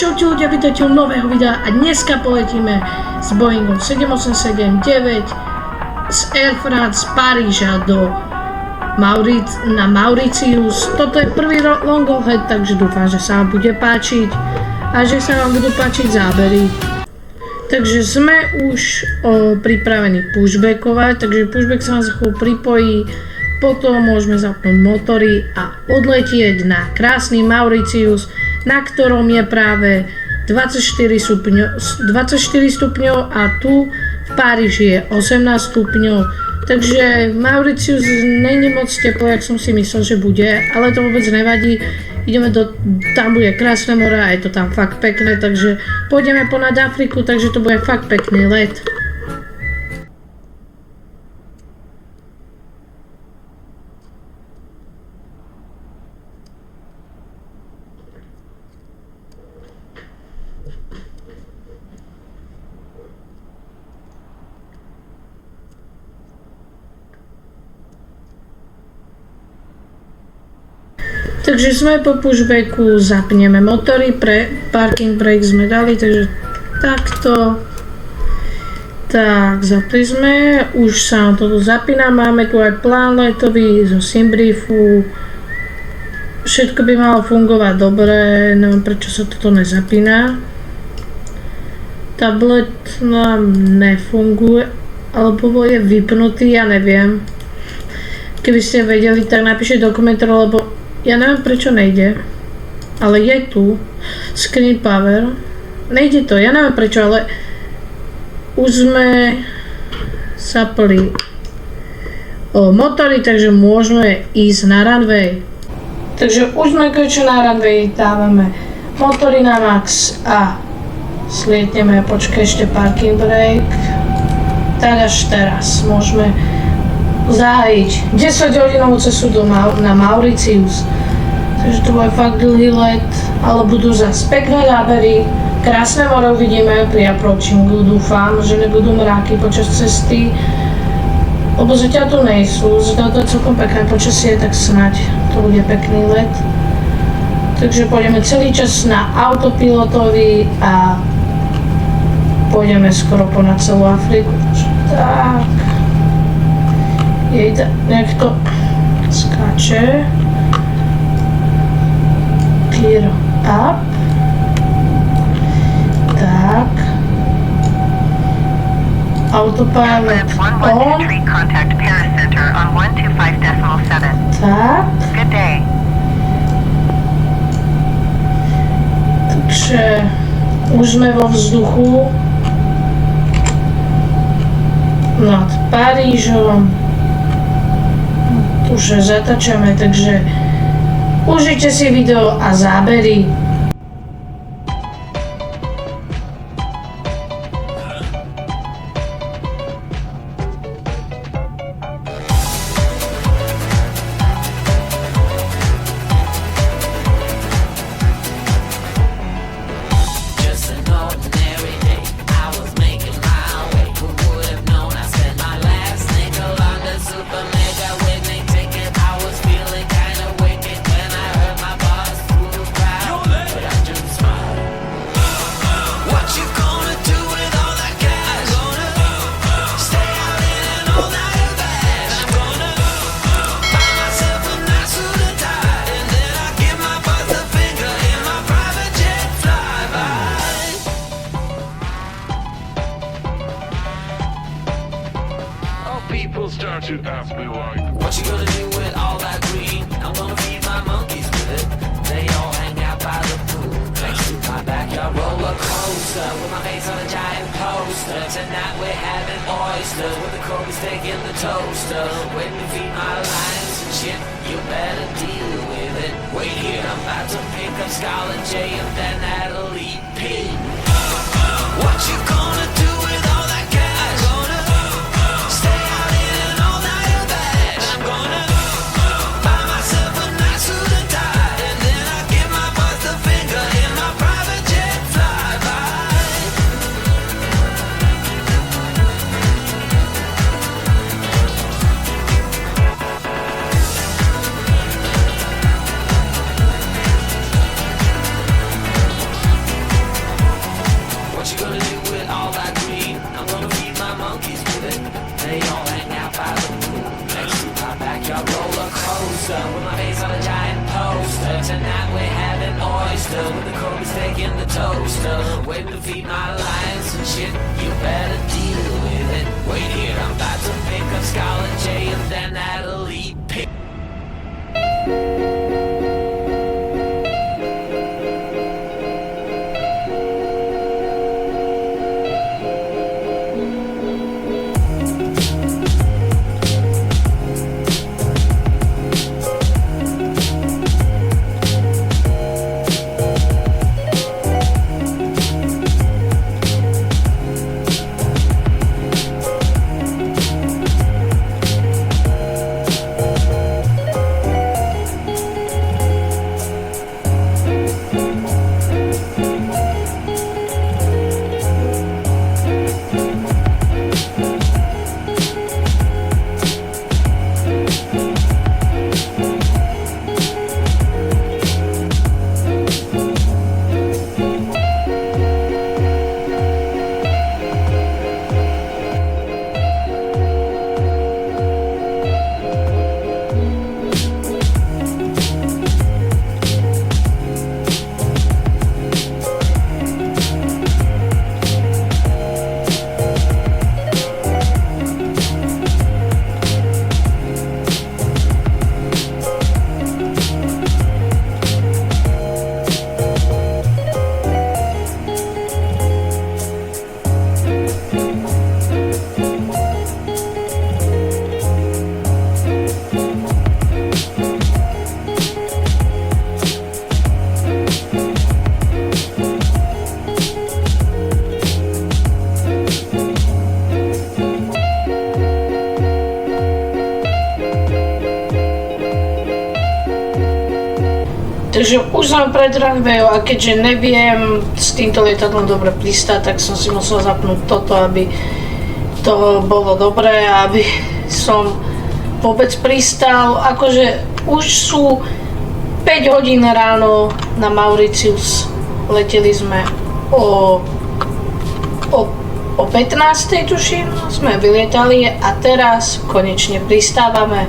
Čaute ľudia, vítajte u nového videa a dneska poletíme s Boeingom 787-9 z Air France z Paríža na Mauritius. Toto je prvý long haul head, takže dúfam, že sa vám bude páčiť a že sa vám budú páčiť zábery. Takže sme už pripravení pushbackovať, takže pushback sa vám za chvíľu pripojí, potom môžeme zapnúť motory a odletieť na krásny Mauritius, na ktorom je práve 24 stupňov a tu v Paríži je 18 stupňov. Takže Mauritius není moc teplo, jak som si myslel, že bude, ale to vôbec nevadí. Tam bude krásne more a je to tam fakt pekné, takže pôjdeme ponad Afriku, takže to bude fakt pekný let. Takže sme po pushbacku, zapneme motory, parking brake sme dali, takže takto. Tak, zapli sme, už sa nám toto zapína, máme tu aj plán letový zo Simbriefu. Všetko by malo fungovať dobre, neviem prečo sa toto nezapína. Tablet nám nefunguje, alebo je vypnutý, ja neviem. Keby ste vedeli, tak napíšte do komentárov, lebo ja neviem prečo nejde, ale je tu screen power, nejde to, ja neviem prečo, ale už sme zapli motory, takže môžeme ísť na runway. Takže už sme konečne na runway, dávame motory na max a slietneme, počkaj ešte parking brake, tak až teraz môžeme zájsť 10-hodinovú cestu na Mauritius. Takže to bude fakt dlhý let, ale budú zase pekné zábery, krásne more uvidíme pri approachingu, dúfam, že nebudú mráky počas cesty, lebo zatiaľ tu nejsú, zatiaľ to je celkom pekné počasie, tak snáď to bude pekný let. Takže pôjdeme celý čas na autopilotovi a pôjdeme skoro ponad celú Afriku. Tak. Nech to skáče. Gear up. Tak. Autopilot on. Tak. Takže už sme vo vzduchu nad Parížom. Už zatáčame, takže užite si video a zábery. People start to ask me like, what you gonna do with all that green? I'm gonna feed my monkeys with it. They all hang out by the pool next to my backyard roller coaster with my face on a giant poster. Tonight we're having oysters with the Kobe steak in the toaster. When you feed my lions and shit, you better deal with it. Wait here, I'm about to pick up Scarlet J and then Natalie P. What you gonna do with all that cash? Stay out in an all-nighter bash. I'm gonna buy myself a nice suit and tie, and then I give my boss the finger in my private jet flyby. steak in the toaster, waiting to feed my lions and shit. You better deal with it. Wait here, I'm about to pick up Scarlet J and then that elite pick. Takže už som pred runwayom a keďže neviem s týmto lietadlom dobre pristáť, tak som si musel zapnúť toto, aby to bolo dobré, aby som vôbec pristal. Akože už sú 5 hodín ráno na Mauritius, leteli sme o 15. tuším, sme vylietali a teraz konečne pristávame.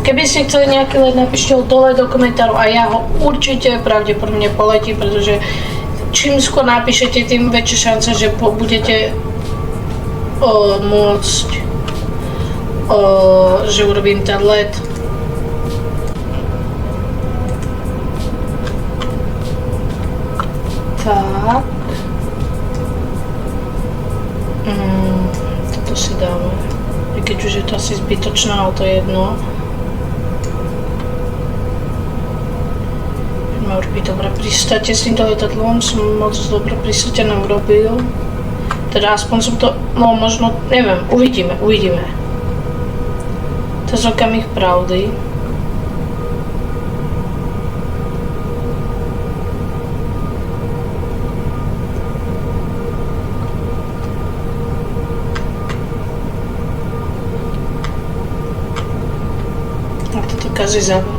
Keby ste chceli nejaký let, napíšte ho dole do komentárov a ja ho určite pravdepodobne poletím, pretože čím skôr napíšete, tým väčšia šanca, že budete môcť, že urobím ten let. Tak. Toto si dáme. Keď už je to asi zbytočné, ale to je jedno. Už by dobre pristáte s týmto lietadlom, som moc dobre pristáte neurobil. Teda aspoň som to, no možno, neviem, uvidíme. To je okamih pravdy. Tak toto kazí záver.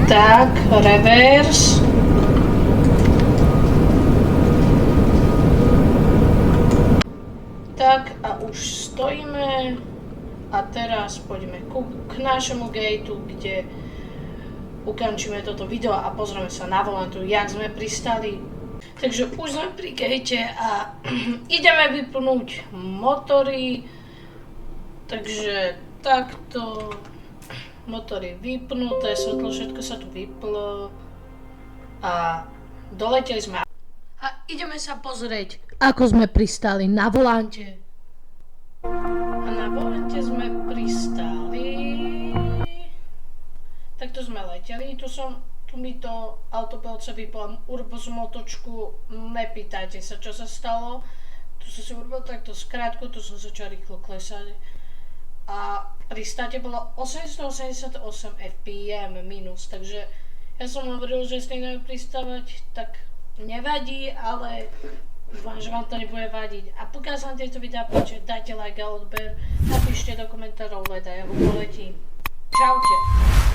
Tak, reverse. Tak a už stojíme a teraz poďme k našemu gateu, kde ukončíme toto video a pozrieme sa na volantu, jak sme pristali. Takže už sme pri gate a ideme vypnúť motory. Takže takto. Motory vypnuté, svetlo, všetko sa tu vyplo a doleteli sme. A ideme sa pozrieť, ako sme pristali na volante. A na volante sme pristali. Takto sme leteli, tu mi to autopilot sa vyplo, urobil som otočku, nepýtajte sa, čo sa stalo. Tu som si urobil takto skrátku, tu som začal rýchlo klesať. A pristáte bolo 888 fpm minus, takže ja som hovoril, že s tým neviem pristávať, tak nevadí, ale dúfam, že vám to nebude vadiť. A pokiaľ sa vám tieto videá páči, dajte like a odber, napíšte do komentárov let a ja ho poletím. Čaute.